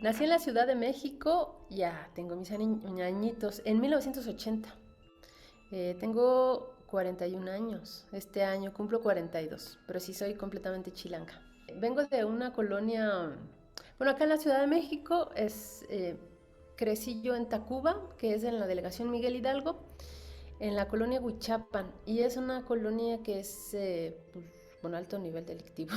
Nací en la Ciudad de México, ya tengo mis añitos, en 1980. Tengo 41 años, este año cumplo 42, pero sí soy completamente chilanga. Vengo de una colonia, bueno, acá en la Ciudad de México crecí yo en Tacuba, que es en la delegación Miguel Hidalgo, en la colonia Huichapan, y es una colonia que es, pues, bueno, alto nivel delictivo.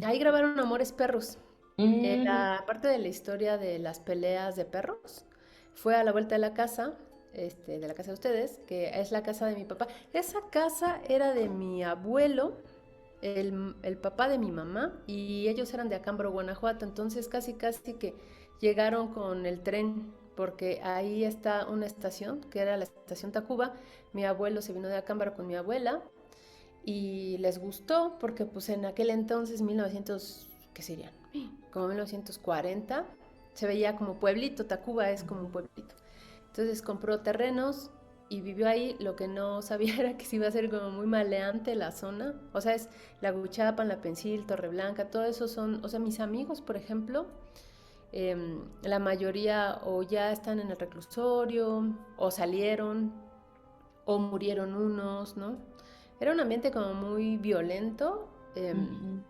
Ahí grabaron Amores Perros. Mm, La parte de la historia de las peleas de perros fue a la vuelta de la casa, de la casa de ustedes, que es la casa de mi papá. Esa casa era de mi abuelo, el papá de mi mamá, y ellos eran de Acámbaro, Guanajuato, entonces casi casi que llegaron con el tren, porque ahí está una estación, que era la estación Tacuba. Mi abuelo se vino de Acámbaro con mi abuela, y les gustó porque pues en aquel entonces, 1900, ¿qué serían? Como 1940, se veía como pueblito, Tacuba es como un pueblito. Entonces compró terrenos y vivió ahí. Lo que no sabía era que se iba a ser como muy maleante la zona. O sea, es la Guchapan, la Pensil, Torreblanca, todo eso son, o sea, mis amigos, por ejemplo, la mayoría o ya están en el reclusorio, o salieron, o murieron unos, ¿no? Era un ambiente como muy violento. ujú,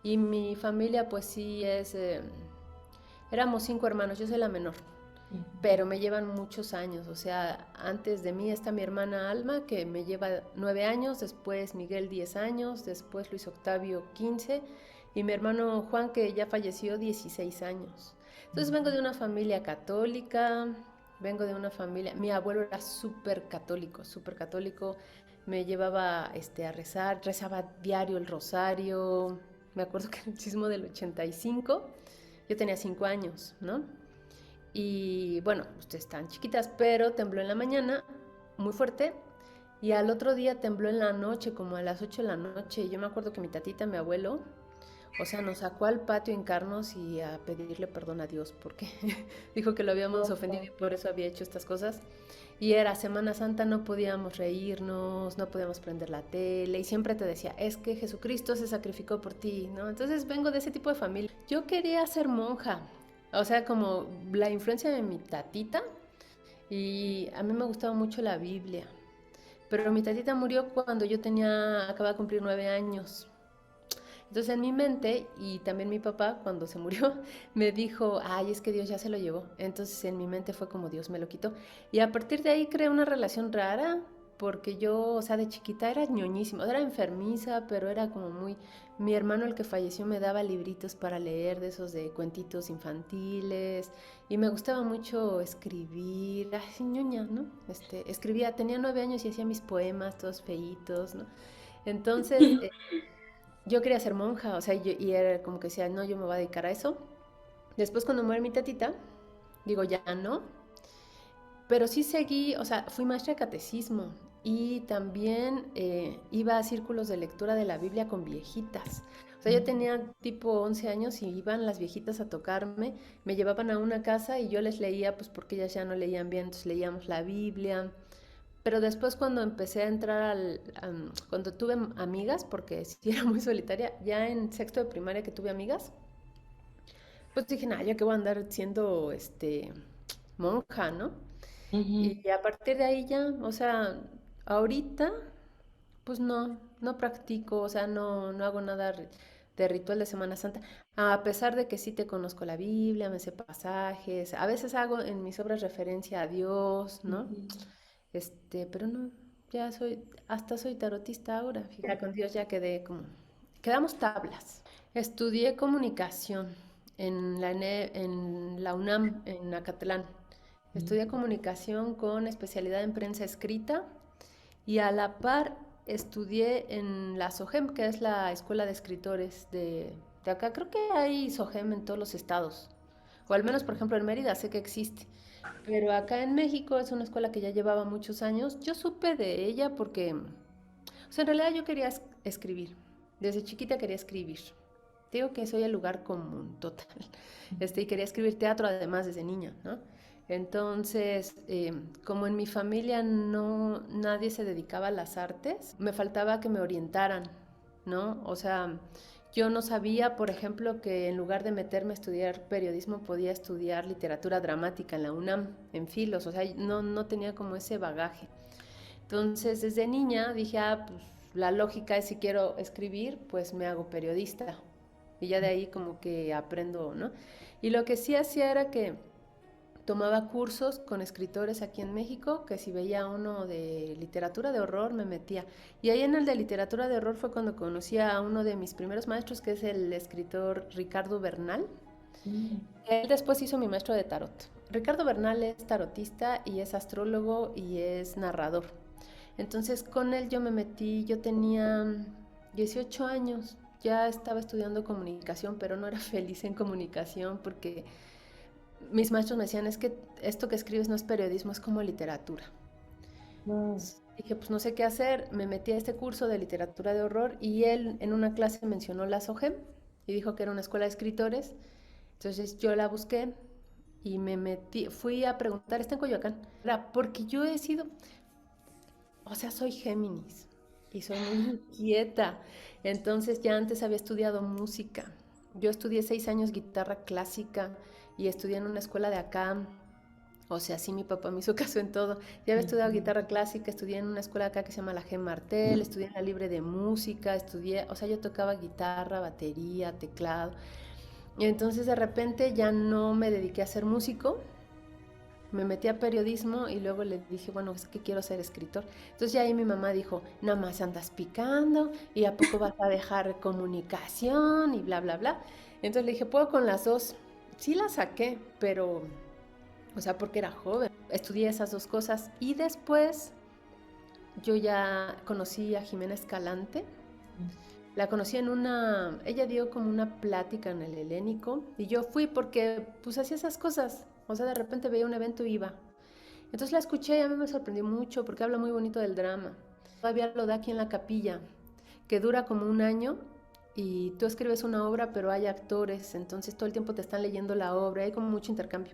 Y mi familia pues sí éramos 5 hermanos, yo soy la menor, ujú. pero me llevan muchos años. O sea, antes de mí está mi hermana Alma, que me lleva 9 años, después Miguel 10 años, después Luis Octavio 15, y mi hermano Juan, que ya falleció, 16 años. Entonces vengo de una familia católica, vengo de una familia, mi abuelo era súper católico, me llevaba a rezar, rezaba diario el rosario. Me acuerdo que en el sismo del 85 yo tenía 5 años, ¿no? Y bueno, ustedes están chiquitas, pero tembló en la mañana muy fuerte, y al otro día tembló en la noche, como a las 8 de la noche. Y yo me acuerdo que mi tatita, mi abuelo, o sea, nos sacó al patio a hincarnos y a pedirle perdón a Dios porque dijo que lo habíamos ofendido y por eso había hecho estas cosas. Y era Semana Santa, no podíamos reírnos, no podíamos prender la tele, y siempre te decía, es que Jesucristo se sacrificó por ti, ¿no? Entonces vengo de ese tipo de familia. Yo quería ser monja, o sea, como la influencia de mi tatita, y a mí me gustaba mucho la Biblia. Pero mi tatita murió cuando yo acababa de cumplir 9 años. Entonces en mi mente, y también mi papá cuando se murió, me dijo, ay, es que Dios ya se lo llevó. Entonces en mi mente fue como Dios me lo quitó. Y a partir de ahí creé una relación rara, porque yo, o sea, de chiquita era ñoñísima, era enfermiza, pero era como muy... Mi hermano, el que falleció, me daba libritos para leer, de esos de cuentitos infantiles, y me gustaba mucho escribir, así ñoña, ¿no? Escribía, tenía 9 años y hacía mis poemas todos feitos, ¿no? Entonces, yo quería ser monja, o sea, y era como que decía, no, yo me voy a dedicar a eso. Después cuando muere mi tatita, digo, ya no, pero sí seguí, o sea, fui maestra de catecismo, y también iba a círculos de lectura de la Biblia con viejitas. O sea, yo tenía tipo 11 años y iban las viejitas a tocarme, me llevaban a una casa y yo les leía, pues porque ellas ya no leían bien, entonces leíamos la Biblia. Pero después cuando empecé a entrar cuando tuve amigas, porque sí era muy solitaria, ya en sexto de primaria que tuve amigas, pues dije, nah, yo que voy a andar siendo monja, ¿no? Ujú. Y a partir de ahí ya, o sea, ahorita, pues no practico, o sea, no hago nada de ritual de Semana Santa, a pesar de que sí te conozco la Biblia, me sé pasajes, a veces hago en mis obras referencia a Dios, ¿no? Ujú. Pero no, hasta soy tarotista ahora, fíjate. Ya con Dios ya quedé como, quedamos tablas. Estudié comunicación en la UNAM, en Acatlán. Estudié comunicación con especialidad en prensa escrita, y a la par estudié en la SOGEM, que es la Escuela de Escritores de acá. Creo que hay SOGEM en todos los estados, o al menos, por ejemplo, en Mérida sé que existe. Pero acá en México es una escuela que ya llevaba muchos años. Yo supe de ella porque, o sea, en realidad yo quería escribir. Desde chiquita quería escribir. Digo que soy el lugar común, total. Y quería escribir teatro además desde niña, ¿no? Entonces, como en mi familia nadie se dedicaba a las artes, me faltaba que me orientaran, ¿no? O sea, Yo no sabía, por ejemplo, que en lugar de meterme a estudiar periodismo podía estudiar literatura dramática en la UNAM, en Filos, o sea, no tenía como ese bagaje. Entonces, desde niña dije, pues la lógica es si quiero escribir, pues me hago periodista. Y ya de ahí como que aprendo, ¿no? Y lo que sí hacía era que tomaba cursos con escritores aquí en México, que si veía uno de literatura de horror me metía. Y ahí en el de literatura de horror fue cuando conocí a uno de mis primeros maestros, que es el escritor Ricardo Bernal. Mm, Él después hizo mi maestro de tarot. Ricardo Bernal es tarotista y es astrólogo y es narrador. Entonces con él yo me metí, yo tenía 18 años, ya estaba estudiando comunicación, pero no era feliz en comunicación porque mis maestros me decían, es que esto que escribes no es periodismo, es como literatura. no. Dije, pues no sé qué hacer, me metí a este curso de literatura de horror y él en una clase mencionó la SOGEM y dijo que era una escuela de escritores. Entonces yo la busqué y me metí, fui a preguntar, está en Coyoacán, porque yo he sido, o sea, soy Géminis y soy muy inquieta. Entonces ya antes había estudiado música. Yo estudié 6 años guitarra clásica y estudié en una escuela de acá. O sea, sí, mi papá me hizo caso en todo. Ya había estudiado Ujú. guitarra clásica, estudié en una escuela acá que se llama la G. Martel, estudié en la Libre de Música, estudié, o sea, yo tocaba guitarra, batería, teclado. Y entonces de repente ya no me dediqué a ser músico, me metí a periodismo y luego le dije, bueno, es que quiero ser escritor. Entonces ya ahí mi mamá dijo, nada más andas picando y a poco vas a dejar comunicación y bla, bla, bla. Entonces le dije, puedo con las dos. Sí la saqué, pero, o sea, porque era joven. Estudié esas dos cosas y después yo ya conocí a Jimena Escalante. La conocí en una, ella dio como una plática en el Helénico y yo fui porque pues hacía esas cosas. O sea, de repente veía un evento y iba. Entonces la escuché y a mí me sorprendió mucho porque habla muy bonito del drama. Todavía lo da aquí en la capilla, que dura como un año y tú escribes una obra pero hay actores, entonces todo el tiempo te están leyendo la obra, hay como mucho intercambio.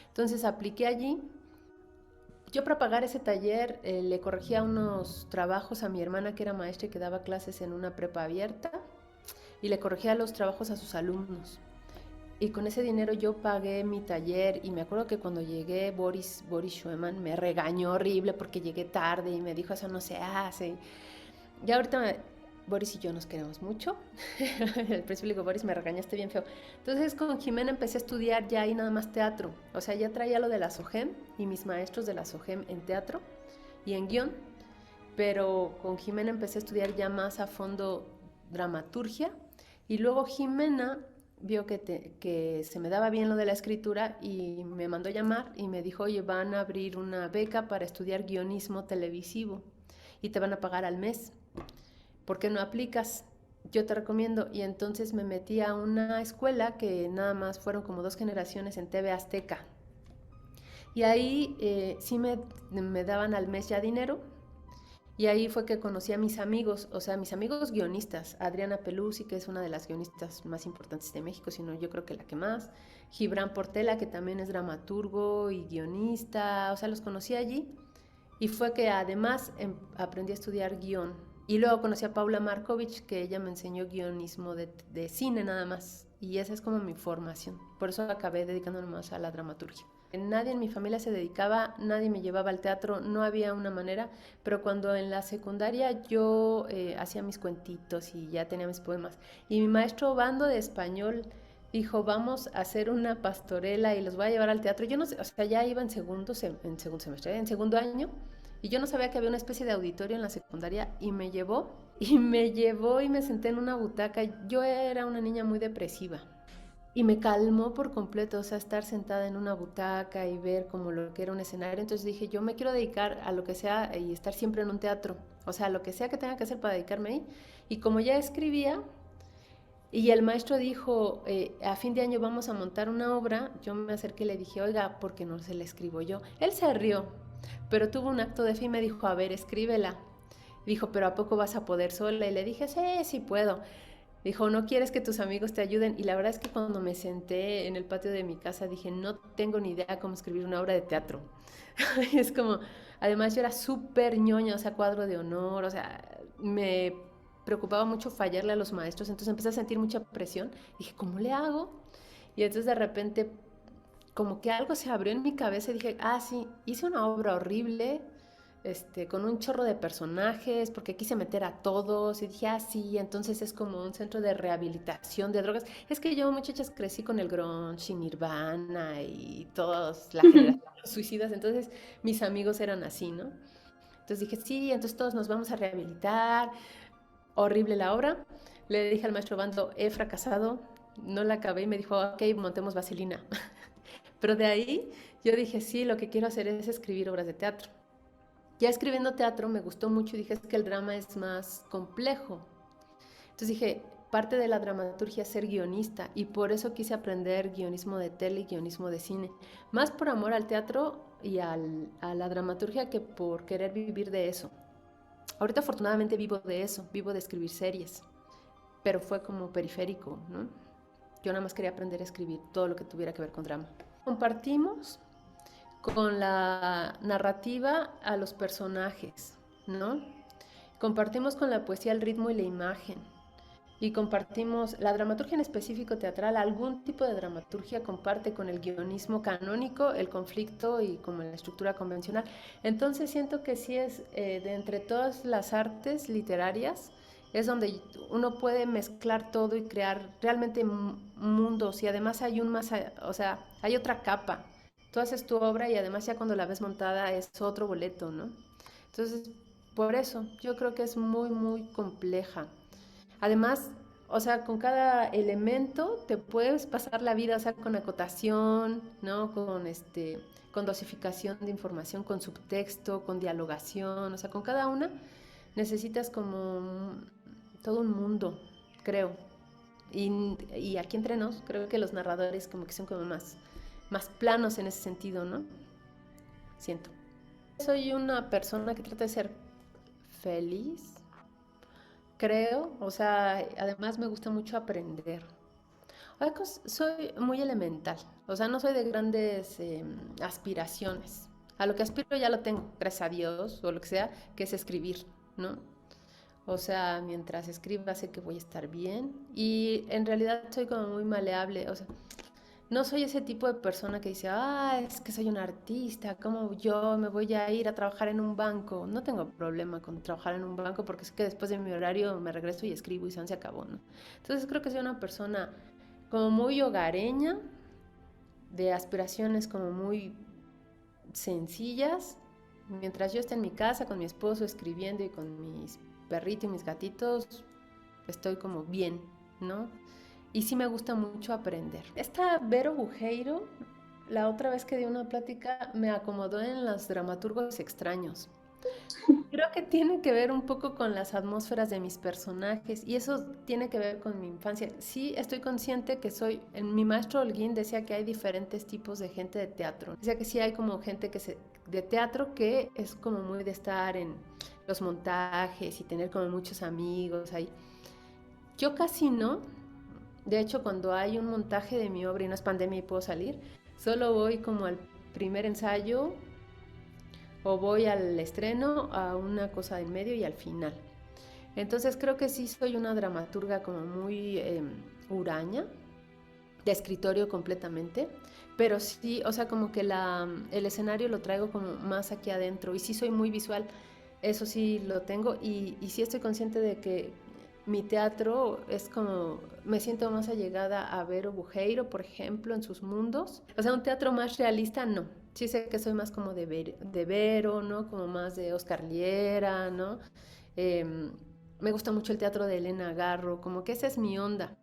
Entonces apliqué allí. Yo para pagar ese taller le corregía unos trabajos a mi hermana que era maestra y que daba clases en una prepa abierta y le corregía los trabajos a sus alumnos. Y con ese dinero yo pagué mi taller y me acuerdo que cuando llegué Boris Schumann me regañó horrible porque llegué tarde y me dijo eso no se hace. Ya ahorita Boris y yo nos queremos mucho. Al principio le digo, Boris, me regañaste bien feo. Entonces con Jimena empecé a estudiar ya ahí nada más teatro. O sea, ya traía lo de la SOGEM y mis maestros de la SOGEM en teatro y en guión. Pero con Jimena empecé a estudiar ya más a fondo dramaturgia. Y luego Jimena vio que se me daba bien lo de la escritura y me mandó llamar y me dijo, oye, van a abrir una beca para estudiar guionismo televisivo y te van a pagar al mes. ¿Por qué no aplicas? Yo te recomiendo. Y entonces me metí a una escuela que nada más fueron como 2 generaciones en TV Azteca. Y ahí sí me daban al mes ya dinero. Y ahí fue que conocí a mis amigos, o sea, mis amigos guionistas. Adriana Peluzzi, que es una de las guionistas más importantes de México, sino yo creo que la que más. Gibran Portela, que también es dramaturgo y guionista. O sea, los conocí allí. Y fue que además aprendí a estudiar guión. Y luego conocí a Paula Markovich, que ella me enseñó guionismo de cine nada más. Y esa es como mi formación. Por eso acabé dedicándome más a la dramaturgia. Nadie en mi familia se dedicaba, nadie me llevaba al teatro, no había una manera, pero cuando en la secundaria yo hacía mis cuentitos y ya tenía mis poemas, y mi maestro Bando de español dijo, vamos a hacer una pastorela y los voy a llevar al teatro. Yo no sé, o sea, ya iba en segundo semestre, en segundo año, y yo no sabía que había una especie de auditorio en la secundaria y y me senté en una butaca. Yo era una niña muy depresiva y me calmó por completo, o sea, estar sentada en una butaca y ver como lo que era un escenario. Entonces dije, yo me quiero dedicar a lo que sea y estar siempre en un teatro, o sea, lo que sea que tenga que hacer para dedicarme ahí. Y como ya escribía, y el maestro dijo, a fin de año vamos a montar una obra, yo me acerqué y le dije, oiga, ¿por qué no se la escribo yo? Él se rió, pero tuvo un acto de fe y me dijo, a ver, escríbela. Dijo, pero ¿a poco vas a poder sola? Y le dije, sí, sí puedo. Dijo, ¿no quieres que tus amigos te ayuden? Y la verdad es que cuando me senté en el patio de mi casa dije, no tengo ni idea cómo escribir una obra de teatro. Y es como, además yo era súper ñoña, o sea, cuadro de honor, o sea, me preocupaba mucho fallarle a los maestros, entonces empecé a sentir mucha presión. Dije, ¿cómo le hago? Y entonces de repente como que algo se abrió en mi cabeza y dije, ah, sí, hice una obra horrible, con un chorro de personajes, porque quise meter a todos y dije, ah, sí, entonces es como un centro de rehabilitación de drogas. Es que yo, muchachas, crecí con el grunge y Nirvana y todos, la generación de los suicidas, entonces mis amigos eran así, ¿no? Entonces dije, sí, entonces todos nos vamos a rehabilitar. Horrible la obra. Le dije al maestro Bando, he fracasado, no la acabé y me dijo, ok, montemos Vaselina. Pero de ahí yo dije, sí, lo que quiero hacer es escribir obras de teatro. Ya escribiendo teatro me gustó mucho y dije, es que el drama es más complejo. Entonces dije, parte de la dramaturgia es ser guionista y por eso quise aprender guionismo de tele y guionismo de cine. Más por amor al teatro y a la dramaturgia que por querer vivir de eso. Ahorita afortunadamente vivo de eso, vivo de escribir series, pero fue como periférico, ¿no? Yo nada más quería aprender a escribir todo lo que tuviera que ver con drama. Compartimos con la narrativa a los personajes, ¿no? Compartimos con la poesía el ritmo y la imagen. Y compartimos la dramaturgia en específico teatral, algún tipo de dramaturgia comparte con el guionismo canónico, el conflicto y como la estructura convencional. Entonces siento que sí es de entre todas las artes literarias, es donde uno puede mezclar todo y crear realmente mundos y además hay un más, o sea, hay otra capa. Tú haces tu obra y además ya cuando la ves montada es otro boleto, ¿no? Entonces, por eso yo creo que es muy, muy compleja. Además, o sea, con cada elemento te puedes pasar la vida, o sea, con acotación, ¿no? Con dosificación de información, con subtexto, con dialogación, o sea, con cada una necesitas como todo un mundo, creo. Y aquí entre nos, creo que los narradores como que son como más planos en ese sentido, ¿no? Siento. Soy una persona que trata de ser feliz, creo, o sea, además me gusta mucho aprender. Soy muy elemental, o sea, no soy de grandes aspiraciones. A lo que aspiro ya lo tengo, gracias a Dios, o lo que sea, que es escribir, ¿no? O sea, mientras escriba sé que voy a estar bien y en realidad soy como muy maleable, o sea, no soy ese tipo de persona que dice, ah, es que soy un artista, ¿cómo yo me voy a ir a trabajar en un banco? No tengo problema con trabajar en un banco porque es que después de mi horario me regreso y escribo y se acabó, ¿no? Entonces creo que soy una persona como muy hogareña, de aspiraciones como muy sencillas. Mientras yo esté en mi casa con mi esposo escribiendo y con mis perritos y mis gatitos, estoy como bien, ¿no? Y sí me gusta mucho aprender. Esta Vero Bujeiro, la otra vez que di una plática, me acomodó en los dramaturgos extraños. Creo que tiene que ver un poco con las atmósferas de mis personajes y eso tiene que ver con mi infancia. Sí, estoy consciente que mi maestro Holguín decía que hay diferentes tipos de gente de teatro. Decía que sí hay como gente de teatro que es como muy de estar en los montajes y tener como muchos amigos ahí. Yo casi no. De hecho, cuando hay un montaje de mi obra y no es pandemia y puedo salir, solo voy como al primer ensayo o voy al estreno, a una cosa en medio y al final. Entonces creo que sí soy una dramaturga como muy huraña, de escritorio completamente, pero sí, o sea, como que el escenario lo traigo como más aquí adentro y sí soy muy visual, eso sí lo tengo y sí estoy consciente de que mi teatro es como, me siento más allegada a Vero Bujeiro, por ejemplo, en sus mundos. O sea, un teatro más realista, no. Sí sé que soy más como de Vero, ¿no? Como más de Oscar Liera, ¿no? Eh, Me gusta mucho el teatro de Elena Garro, como que esa es mi onda.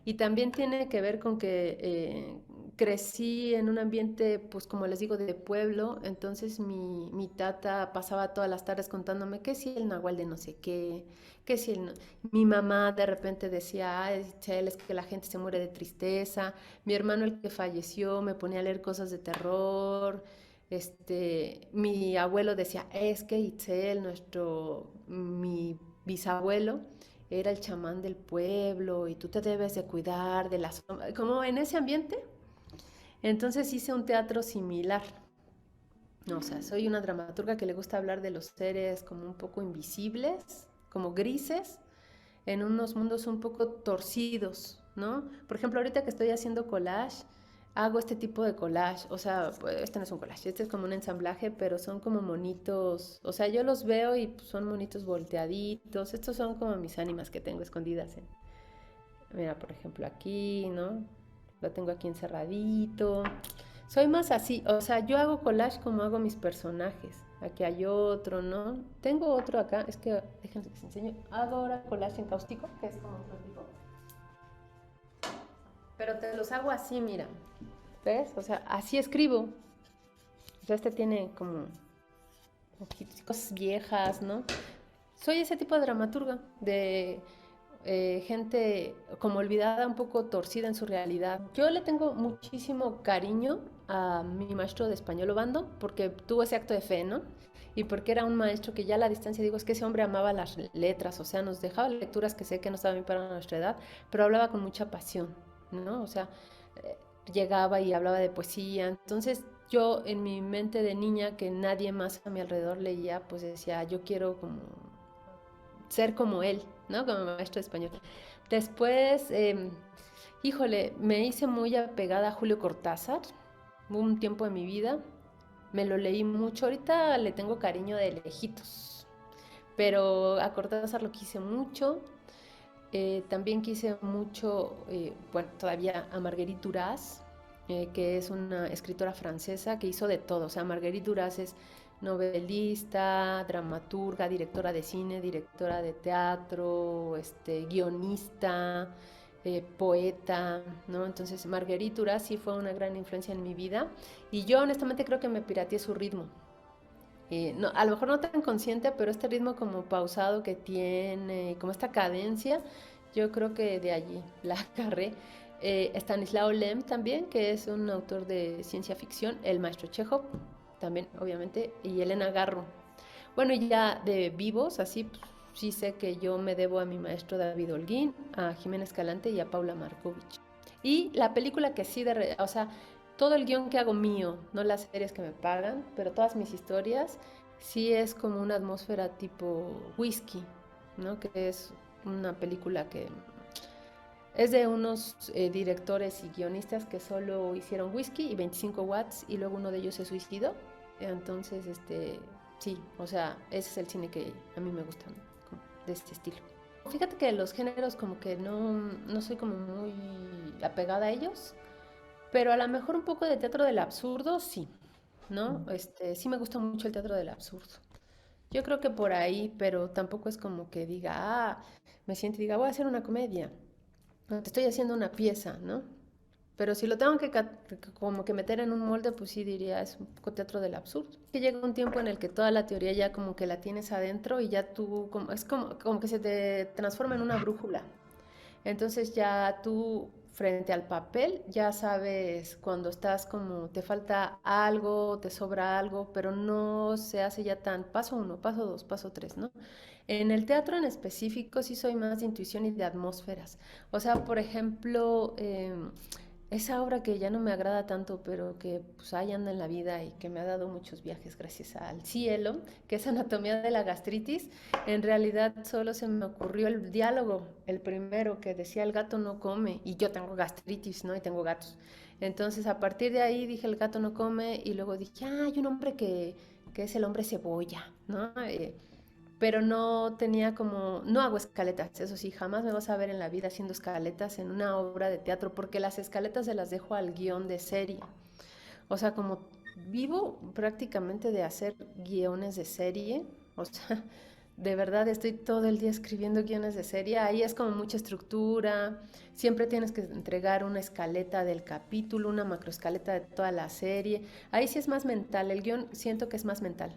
Y también tiene que ver con que crecí en un ambiente, pues como les digo, de pueblo, entonces mi tata pasaba todas las tardes contándome que si el nahual de no sé qué, que si el... Mi mamá de repente decía, ay, Chel, es que la gente se muere de tristeza, mi hermano el que falleció me ponía a leer cosas de terror, mi abuelo decía, es que Itzel, mi bisabuelo, era el chamán del pueblo y tú te debes de cuidar de las... Como en ese ambiente. Entonces hice un teatro similar. No, o sea, soy una dramaturga que le gusta hablar de los seres como un poco invisibles, como grises, en unos mundos un poco torcidos, ¿no? Por ejemplo, ahorita que estoy haciendo collage, hago este tipo de collage, o sea, pues, este no es un collage, este es como un ensamblaje, pero son como monitos, o sea, yo los veo y pues, son monitos volteaditos, estos son como mis ánimas que tengo escondidas en, mira, por ejemplo, aquí, ¿no? Lo tengo aquí encerradito. Soy más así, o sea, yo hago collage como hago mis personajes. Aquí hay otro, ¿no? Tengo otro acá, es que déjenme que les enseño. Hago ahora collage en cáustico, que es como otro tipo. Pero te los hago así, mira. ¿Ves? O sea, así escribo. O sea, este tiene como cosas viejas, ¿no? Soy ese tipo de dramaturga, de gente como olvidada, un poco torcida en su realidad. Yo le tengo muchísimo cariño a mi maestro de español Obando porque tuvo ese acto de fe, ¿no? Y porque era un maestro que ya a la distancia digo, es que ese hombre amaba las letras, o sea, nos dejaba lecturas que sé que no estaban bien para nuestra edad, pero hablaba con mucha pasión, ¿no? O sea, eh, llegaba y hablaba de poesía. Entonces yo en mi mente de niña que nadie más a mi alrededor leía, pues decía, yo quiero como ser como él, ¿no? Como maestro de español. Después, híjole, me hice muy apegada a Julio Cortázar, un tiempo de mi vida. Me lo leí mucho, ahorita le tengo cariño de lejitos, pero a Cortázar lo quise mucho. También quise mucho, bueno, todavía a Marguerite Duras, que es una escritora francesa que hizo de todo. O sea, Marguerite Duras es novelista, dramaturga, directora de cine, directora de teatro, guionista, poeta, ¿no? Entonces, Marguerite Duras sí fue una gran influencia en mi vida y yo honestamente creo que me pirateé su ritmo. No, a lo mejor no tan consciente, pero este ritmo como pausado que tiene, como esta cadencia, yo creo que de allí la agarré. Stanislao Lem también, que es un autor de ciencia ficción, el maestro Chekhov, también obviamente, y Elena Garro. Bueno, y ya de vivos, así pues, sí sé que yo me debo a mi maestro David Holguín, a Jimena Escalante y a Paula Markovich. Y la película que sí, o sea, todo el guión que hago mío, no las series que me pagan, pero todas mis historias, sí es como una atmósfera tipo whisky, ¿no? Que es una película que es de unos directores y guionistas que solo hicieron whisky y 25 watts y luego uno de ellos se suicidó. Entonces, sí, o sea, ese es el cine que a mí me gusta, ¿no? De este estilo. Fíjate que los géneros como que no soy como muy apegada a ellos, pero a lo mejor un poco de teatro del absurdo, sí, ¿no? Sí me gusta mucho el teatro del absurdo. Yo creo que por ahí, pero tampoco es como que diga, me siento y diga, voy a hacer una comedia. No, te estoy haciendo una pieza, ¿no? Pero si lo tengo que como que meter en un molde, pues sí diría, es un poco teatro del absurdo. Que llega un tiempo en el que toda la teoría ya como que la tienes adentro y ya tú, es como que se te transforma en una brújula. Entonces ya tú frente al papel ya sabes cuando estás como te falta algo, te sobra algo, pero no se hace ya tan paso uno, paso dos, paso tres, ¿no? En el teatro en específico sí soy más de intuición y de atmósferas. O sea, por ejemplo, esa obra que ya no me agrada tanto, pero que pues ahí anda en la vida y que me ha dado muchos viajes gracias al cielo, que es Anatomía de la gastritis, en realidad solo se me ocurrió el diálogo, el primero, que decía el gato no come, y yo tengo gastritis, ¿no? Y tengo gatos. Entonces a partir de ahí dije el gato no come, y luego dije, hay un hombre que es el hombre cebolla, ¿no? Pero no tenía como, no hago escaletas, eso sí, jamás me vas a ver en la vida haciendo escaletas en una obra de teatro, porque las escaletas se las dejo al guión de serie. O sea, como vivo prácticamente de hacer guiones de serie, o sea, de verdad estoy todo el día escribiendo guiones de serie, ahí es como mucha estructura, siempre tienes que entregar una escaleta del capítulo, una macroescaleta de toda la serie, ahí sí es más mental, el guión siento que es más mental,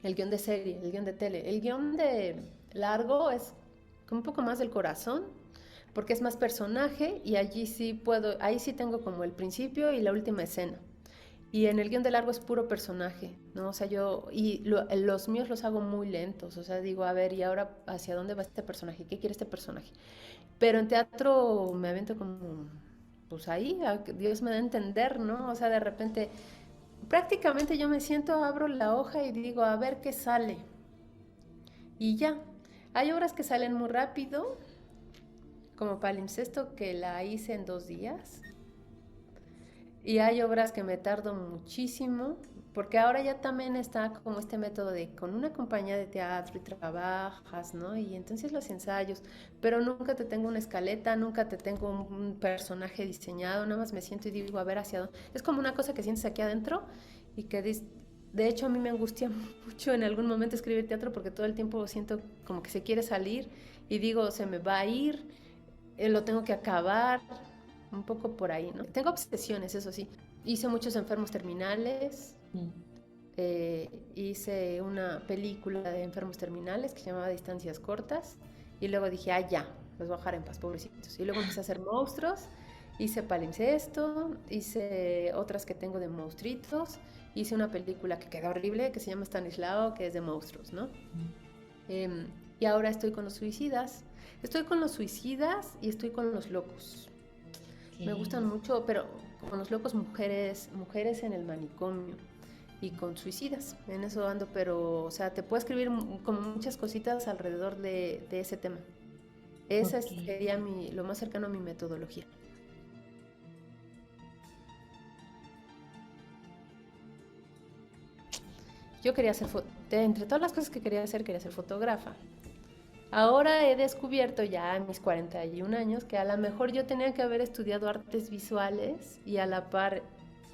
el guión de serie, el guión de tele. El guión de largo es como un poco más del corazón, porque es más personaje y allí sí puedo, ahí sí tengo como el principio y la última escena. Y en el guión de largo es puro personaje, ¿no? O sea, los míos los hago muy lentos, o sea, digo, a ver, ¿y ahora hacia dónde va este personaje? ¿Qué quiere este personaje? Pero en teatro me avento como, pues ahí, Dios me da a entender, ¿no? O sea, de repente prácticamente yo me siento, abro la hoja y digo, a ver qué sale. Y ya. Hay obras que salen muy rápido, como Palimpsesto, que la hice en 2 días. Y hay obras que me tardo muchísimo, porque ahora ya también está como este método de con una compañía de teatro y trabajas, ¿no? Y entonces los ensayos, pero nunca te tengo una escaleta, nunca te tengo un personaje diseñado, nada más me siento y digo, a ver hacia dónde. Es como una cosa que sientes aquí adentro y que de hecho a mí me angustia mucho en algún momento escribir teatro porque todo el tiempo siento como que se quiere salir y digo, se me va a ir, lo tengo que acabar, un poco por ahí, ¿no? Tengo obsesiones, eso sí. Hice muchos enfermos terminales, hice una película de enfermos terminales que se llamaba Distancias Cortas y luego dije, ya, los voy a dejar en paz, pobrecitos. Y luego empecé a hacer monstruos, hice Palimpsesto, hice otras que tengo de monstruitos, hice una película que queda horrible que se llama Stanislao, que es de monstruos, ¿no? Y ahora estoy con los suicidas. Estoy con los suicidas y estoy con los locos. Me gustan mucho, pero con los locos mujeres en el manicomio y con suicidas, en eso ando, pero, o sea, te puedo escribir como muchas cositas alrededor de ese tema. Esa sería lo más cercano a mi metodología. Yo quería ser, entre todas las cosas que quería ser fotógrafa. Ahora he descubierto ya a mis 41 años que a lo mejor yo tenía que haber estudiado artes visuales y a la par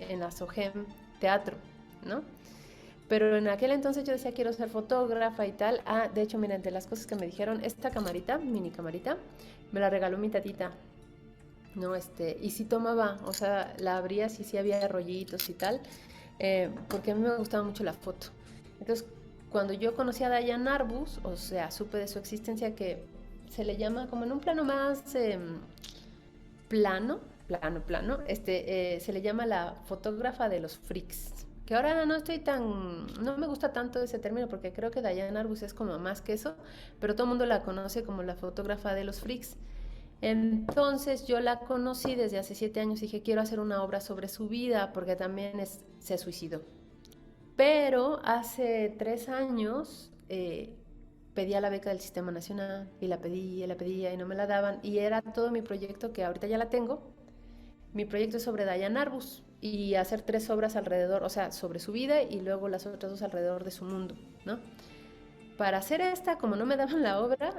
en la SOGEM teatro, ¿no? Pero en aquel entonces yo decía quiero ser fotógrafa y tal. De hecho, miren, de las cosas que me dijeron, esta camarita, mini camarita, me la regaló mi tatita, ¿no? Y sí tomaba, o sea, la abrías y sí había rollitos y tal, porque a mí me gustaba mucho la foto. Entonces, cuando yo conocí a Diane Arbus, o sea, supe de su existencia, que se le llama como en un plano más plano, se le llama la fotógrafa de los freaks. Que ahora no me gusta tanto ese término porque creo que Diane Arbus es como más que eso, pero todo el mundo la conoce como la fotógrafa de los freaks. Entonces yo la conocí desde hace 7 años y dije, quiero hacer una obra sobre su vida porque también se suicidó. Pero hace 3 años pedía la beca del Sistema Nacional y la pedía y no me la daban. Y era todo mi proyecto, que ahorita ya la tengo. Mi proyecto es sobre Diane Arbus y hacer 3 obras alrededor, o sea, sobre su vida y luego las otras 2 alrededor de su mundo, ¿no? Para hacer esta, como no me daban la obra,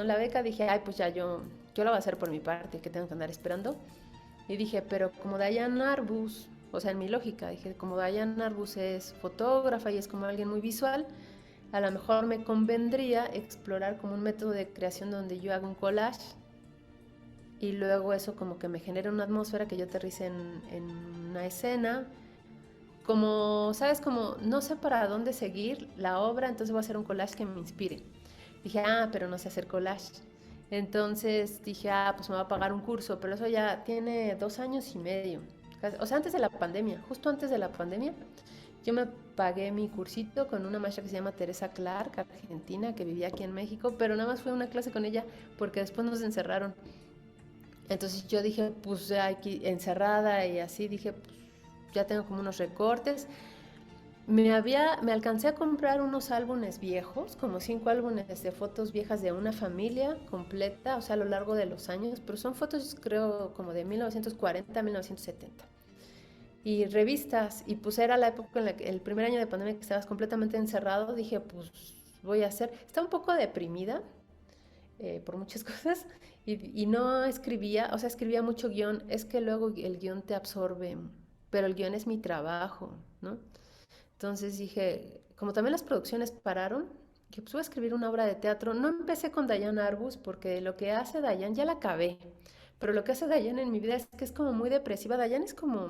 la beca, dije, pues ya yo la voy a hacer por mi parte, que tengo que andar esperando. Y dije, pero como Diane Arbus, o sea, en mi lógica, dije, como Diane Arbus es fotógrafa y es como alguien muy visual, a lo mejor me convendría explorar como un método de creación donde yo haga un collage y luego eso como que me genere una atmósfera que yo aterrice en una escena. Como, ¿sabes? Como no sé para dónde seguir la obra, entonces voy a hacer un collage que me inspire. Dije, pero no sé hacer collage. Entonces dije, pues me va a pagar un curso, pero eso ya tiene 2 años y medio. O sea, antes de la pandemia, justo antes de la pandemia, yo me pagué mi cursito con una maestra que se llama Teresa Clark, argentina, que vivía aquí en México, pero nada más fue una clase con ella porque después nos encerraron. Entonces yo dije, pues ya aquí encerrada y así, dije, pues ya tengo como unos recortes. Me alcancé a comprar unos álbumes viejos, como 5 álbumes de fotos viejas de una familia completa, o sea, a lo largo de los años, pero son fotos creo como de 1940 a 1970. Y revistas, y pues era la época en la que el primer año de pandemia que estabas completamente encerrado, dije, pues voy a hacer. Estaba un poco deprimida por muchas cosas y no escribía, o sea, escribía mucho guión, es que luego el guión te absorbe, pero el guión es mi trabajo, ¿no? Entonces dije, como también las producciones pararon, que pues voy a escribir una obra de teatro. No empecé con Diane Arbus porque lo que hace Diane ya la acabé, pero lo que hace Diane en mi vida es que es como muy depresiva. Diane es como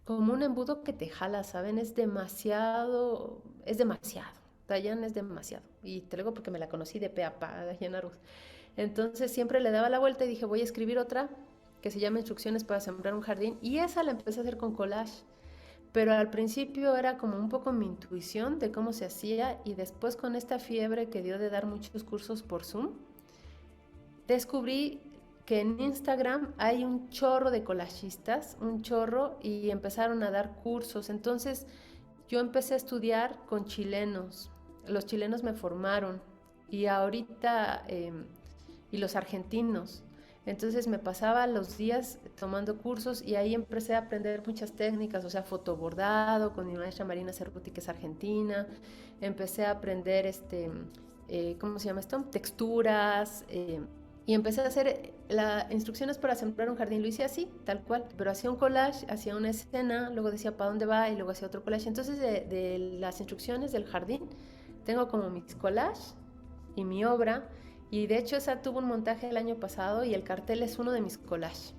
un embudo que te jala, ¿saben? Es demasiado. Diane es demasiado. Y te lo digo porque me la conocí de pe a pa, Diane Arbus. Entonces siempre le daba la vuelta y dije, voy a escribir otra que se llama Instrucciones para sembrar un jardín. Y esa la empecé a hacer con collage. Pero al principio era como un poco mi intuición de cómo se hacía y después con esta fiebre que dio de dar muchos cursos por Zoom, descubrí que en Instagram hay un chorro de collagistas, un chorro, y empezaron a dar cursos. Entonces yo empecé a estudiar con chilenos. Los chilenos me formaron y ahorita, y los argentinos. Entonces me pasaba los días tomando cursos y ahí empecé a aprender muchas técnicas, o sea, fotobordado con mi maestra Marina Cerruti, que es argentina. Empecé a aprender, ¿cómo se llama esto? Texturas. Y empecé a hacer las instrucciones para sembrar un jardín. Lo hice así, tal cual. Pero hacía un collage, hacía una escena, luego decía para dónde va y luego hacía otro collage. Entonces de las instrucciones del jardín tengo como mis collages y mi obra. Y de hecho esa tuvo un montaje el año pasado y el cartel es uno de mis collages,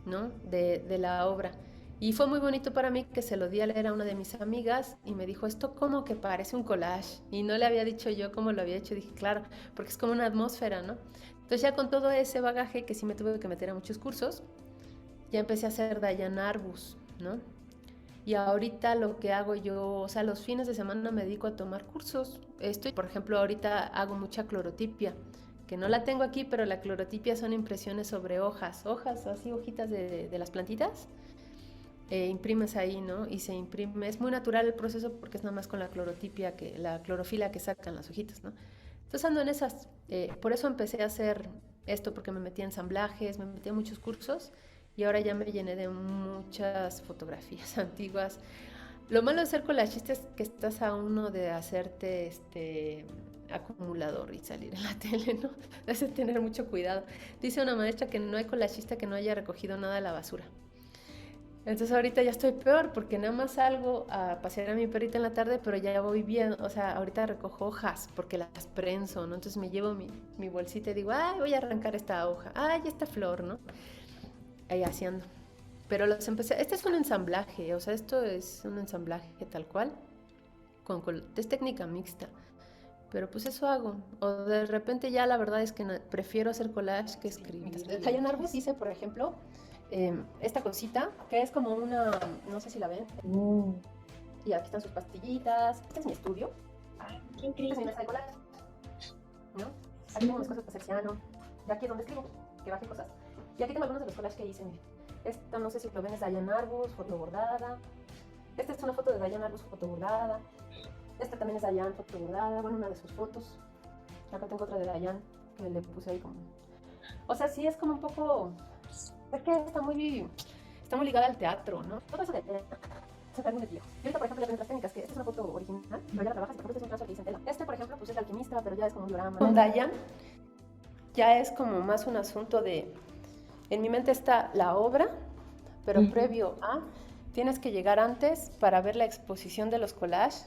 ¿no? De la obra. Y fue muy bonito para mí que se lo di a leer a una de mis amigas y me dijo, esto como que parece un collage. Y no le había dicho yo cómo lo había hecho. Dije, claro, porque es como una atmósfera, ¿no? Entonces ya con todo ese bagaje que sí me tuve que meter a muchos cursos, ya empecé a hacer Dayan Arbus, ¿no? Y ahorita lo que hago yo, o sea, los fines de semana me dedico a tomar cursos. Estoy, por ejemplo, ahorita hago mucha clorotipia, que no la tengo aquí, pero la clorotipia son impresiones sobre hojas, así, hojitas de las plantitas. Imprimes ahí, ¿no? Y se imprime, es muy natural el proceso porque es nada más con la clorotipia, la clorofila que sacan las hojitas, ¿no? Entonces ando en esas, por eso empecé a hacer esto, porque me metí en ensamblajes, me metí en muchos cursos y ahora ya me llené de muchas fotografías antiguas. Lo malo de ser collagista es que estás a uno de hacerte acumulador y salir en la tele, ¿no? Debes de tener mucho cuidado. Dice una maestra que no hay collagista que no haya recogido nada de la basura. Entonces ahorita ya estoy peor porque nada más salgo a pasear a mi perrita en la tarde, pero ya voy bien, o sea, ahorita recojo hojas porque las prenso, ¿no? Entonces me llevo mi bolsita y digo, ay, voy a arrancar esta hoja, ay, esta flor, ¿no? Ahí haciendo. Pero los empecé, este es un ensamblaje, o sea, esto es un ensamblaje tal cual, es técnica mixta, pero pues eso hago. O de repente ya la verdad es que prefiero hacer collage que escribir. Dayan Arbus dice, por ejemplo, esta cosita, que es como una, no sé si la ven, y aquí están sus pastillitas. Este es mi estudio. Ay, qué Esta es mi increíble. mesa de collage, ¿no? Aquí tengo mis cosas de cerciano, y aquí es donde escribo, que bajé cosas. Y aquí tengo algunos de los collages que hice. Esta, no sé si lo ven, es Dayan Arbus, fotobordada. Esta es una foto de Dayan Arbus, fotobordada. Esta también es Dayan, fotobordada, bueno, una de sus fotos. Acá tengo otra de Dayan, que le puse ahí como... O sea, sí es como un poco... Es que está muy ligada al teatro, ¿no? Todo eso de sacar un viejo. Y ahorita, por ejemplo, ya ven otras técnicas, que esta es una foto original, pero ya la trabajas, por ejemplo, este es un trazo que hice en tela. Este, por ejemplo, pues es el alquimista, pero ya es como un diorama. Con Dayan ya es como más un asunto de... En mi mente está la obra, pero previo a... Tienes que llegar antes para ver la exposición de los collages,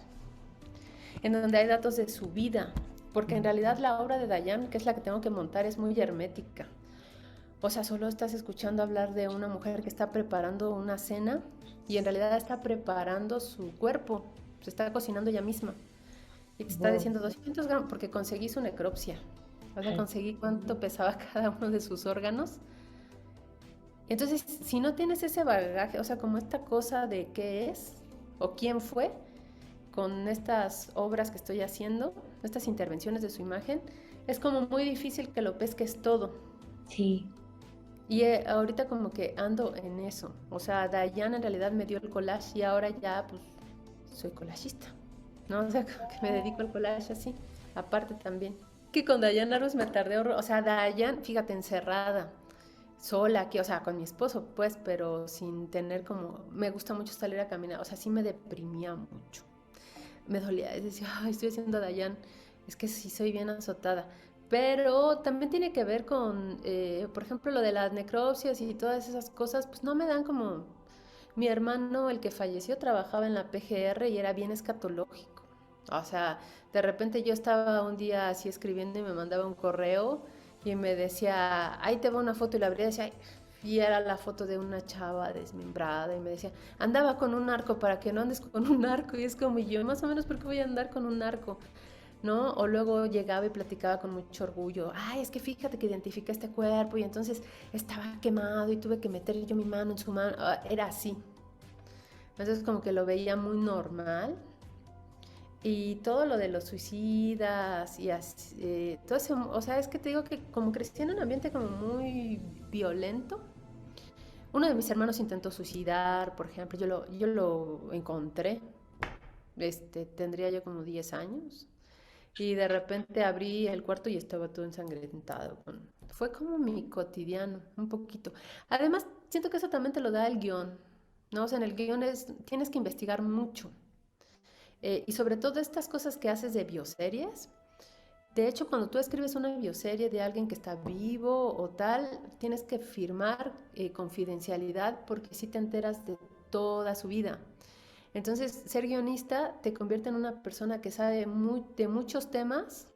en donde hay datos de su vida, porque en realidad la obra de Dayan, que es la que tengo que montar, es muy hermética. O sea, solo estás escuchando hablar de una mujer que está preparando una cena y en realidad está preparando su cuerpo, se está cocinando ella misma. Y te está diciendo 200 gramos, porque conseguí su necropsia. O sea, conseguí cuánto pesaba cada uno de sus órganos. Entonces, si no tienes ese bagaje, o sea, como esta cosa de qué es o quién fue, con estas obras que estoy haciendo, estas intervenciones de su imagen, es como muy difícil que lo pesques todo. Sí. Y ahorita como que ando en eso. O sea, Dayan en realidad me dio el collage y ahora ya pues soy collagista, ¿no? O sea, como que me dedico al collage así, aparte también. Que con Dayan Arbus me tardé, o sea, Dayan, fíjate, encerrada, sola aquí, o sea, con mi esposo, pues, pero sin tener como, me gusta mucho salir a caminar, o sea, sí me deprimía mucho. Me dolía, decía, ay, estoy haciendo Dayan, es que sí soy bien azotada. Pero también tiene que ver con, por ejemplo, lo de las necropsias y todas esas cosas, pues no me dan como... Mi hermano, el que falleció, trabajaba en la PGR y era bien escatológico. O sea, de repente yo estaba un día así escribiendo y me mandaba un correo y me decía, ahí te va una foto y la abría y decía, y era la foto de una chava desmembrada y me decía, andaba con un arco para que no andes con un arco. Y es como yo, más o menos, ¿por qué voy a andar con un arco? ¿No? O luego llegaba y platicaba con mucho orgullo, ay, es que fíjate que identifiqué este cuerpo y entonces estaba quemado y tuve que meter yo mi mano en su mano, era así. Entonces como que lo veía muy normal y todo lo de los suicidas y así, todo eso, o sea, es que te digo que como crecí en un ambiente como muy violento. Uno de mis hermanos intentó suicidar, por ejemplo, yo lo encontré, tendría yo como 10 años. Y de repente abrí el cuarto y estaba todo ensangrentado. Fue como mi cotidiano, un poquito. Además, siento que eso también te lo da el guión, ¿no? O sea, en el guión tienes que investigar mucho. Y sobre todo estas cosas que haces de bioseries. De hecho, cuando tú escribes una bioserie de alguien que está vivo o tal, tienes que firmar confidencialidad porque sí te enteras de toda su vida. Entonces, ser guionista te convierte en una persona que sabe de muchos temas,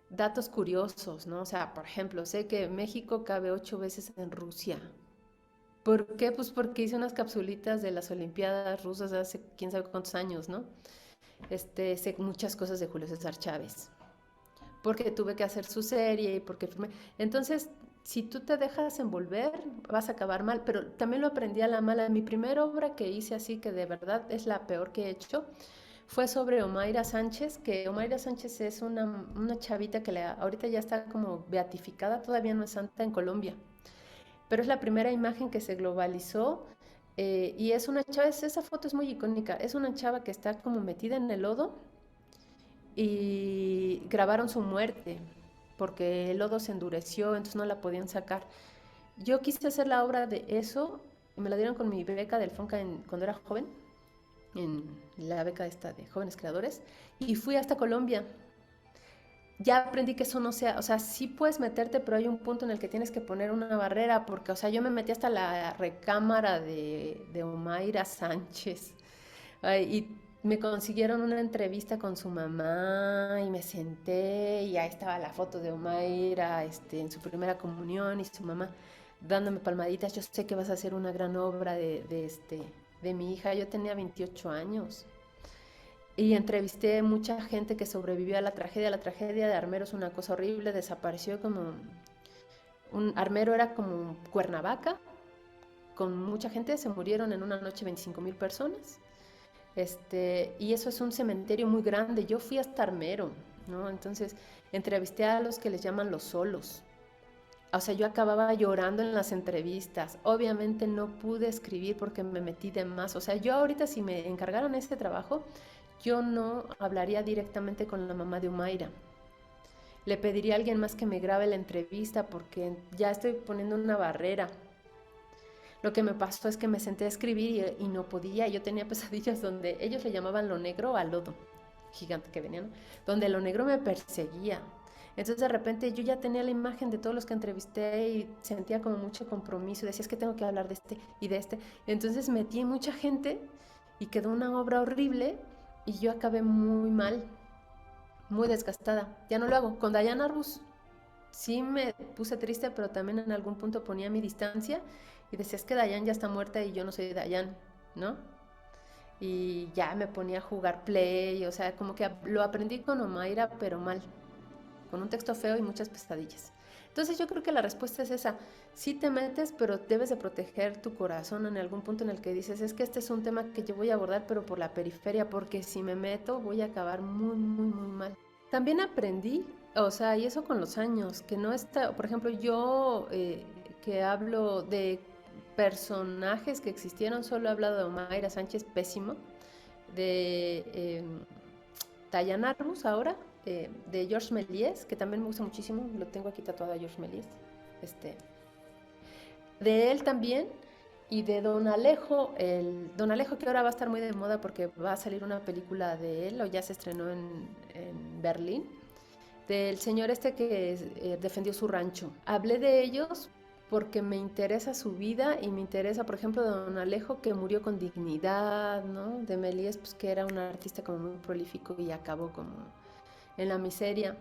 datos curiosos, ¿no? O sea, por ejemplo, sé que México cabe 8 veces en Rusia. ¿Por qué? Pues porque hice unas capsulitas de las Olimpiadas rusas hace quién sabe cuántos años, ¿no? Sé muchas cosas de Julio César Chávez. Porque tuve que hacer su serie y porque firmé. Entonces, si tú te dejas envolver, vas a acabar mal, pero también lo aprendí a la mala. Mi primera obra que hice así, que de verdad es la peor que he hecho, fue sobre Omaira Sánchez, que Omaira Sánchez es una chavita que ahorita ya está como beatificada, todavía no es santa en Colombia, pero es la primera imagen que se globalizó y es una chava, esa foto es muy icónica, es una chava que está como metida en el lodo y grabaron su muerte porque el lodo se endureció, entonces no la podían sacar. Yo quise hacer la obra de eso, y me la dieron con mi beca del FONCA cuando era joven, en la beca esta de jóvenes creadores, y fui hasta Colombia. Ya aprendí que eso no sea, o sea, sí puedes meterte, pero hay un punto en el que tienes que poner una barrera, porque, o sea, yo me metí hasta la recámara de Omaira Sánchez. Y me consiguieron una entrevista con su mamá y me senté y ahí estaba la foto de Omaira en su primera comunión y su mamá dándome palmaditas. Yo sé que vas a hacer una gran obra de mi hija. Yo tenía 28 años y entrevisté mucha gente que sobrevivió a la tragedia. La tragedia de Armero es una cosa horrible, desapareció como Armero era como Cuernavaca, con mucha gente, se murieron en una noche 25,000 personas. Y eso es un cementerio muy grande. Yo fui hasta Armero, ¿no? Entonces entrevisté a los que les llaman los solos. O sea, yo acababa llorando en las entrevistas. Obviamente no pude escribir porque me metí de más. O sea, yo ahorita si me encargaran este trabajo, yo no hablaría directamente con la mamá de Umaira. Le pediría a alguien más que me grabe la entrevista porque ya estoy poniendo una barrera. Lo que me pasó es que me senté a escribir y no podía. Yo tenía pesadillas donde ellos le llamaban lo negro al lodo, gigante que venía, ¿no? Donde lo negro me perseguía. Entonces de repente yo ya tenía la imagen de todos los que entrevisté y sentía como mucho compromiso. Decía, es que tengo que hablar de este y de este. Entonces metí mucha gente y quedó una obra horrible y yo acabé muy mal, muy desgastada. Ya no lo hago. Con Dayan Arbus sí me puse triste, pero también en algún punto ponía mi distancia y decía, es que Dayan ya está muerta y yo no soy Dayan, ¿no? Y ya me ponía a jugar play, o sea, como que lo aprendí con Omaira, pero mal, con un texto feo y muchas pesadillas. Entonces yo creo que la respuesta es esa, sí te metes, pero debes de proteger tu corazón en algún punto en el que dices, es que este es un tema que yo voy a abordar, pero por la periferia, porque si me meto voy a acabar muy, muy, muy mal. También aprendí, o sea, y eso con los años, que no está, por ejemplo, yo que hablo de personajes que existieron, solo he hablado de Omaira Sánchez, pésimo, de Dayan Arbus ahora, de Georges Méliès, que también me gusta muchísimo, lo tengo aquí tatuado a Georges Méliès, de él también, y de Don Alejo, Don Alejo que ahora va a estar muy de moda porque va a salir una película de él, o ya se estrenó en Berlín, del señor que defendió su rancho. Hablé de ellos porque me interesa su vida y me interesa, por ejemplo, Don Alejo, que murió con dignidad, ¿no? De Méliès, pues que era un artista como muy prolífico y acabó como en la miseria.